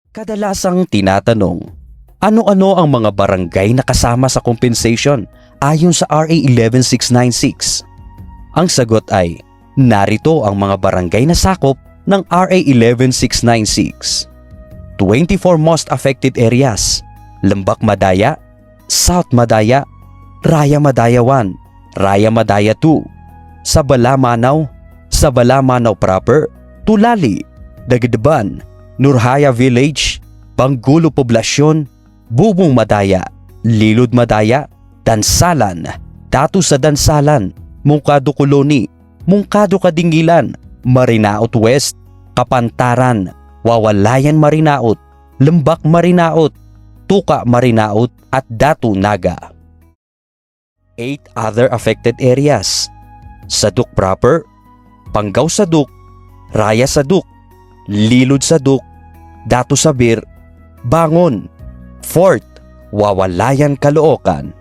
Kadalasang tinatanong, ano-ano ang mga barangay na kasama sa compensation ayon sa RA 11696? Ang sagot ay, narito ang mga barangay na sakop ng RA 11696. 24 most affected areas: Lambak Madaya, South Madaya, Raya Madaya 1, Raya Madaya 2, Sabala Manaw, Sabala Manaw Proper, Tulali, Dagdaban, Nurhaya Village, Banggulo Poblasyon, Bubong Madaya, Lilud Madaya, Dansalan, Datu sa Dansalan, Mungkado Colony, Mungkado Kadingilan, Marinaot West, Kapantaran, Wawalayan Marinaot, Lembak Marinaot, Tuka Marinaot at Datu Naga. 8 other affected areas: Saduk Proper, Pangaw Saduk, Raya Saduk, Lilud Saduk, Datu Sabir, Bangon, Fort, Wawalayan Caloocan,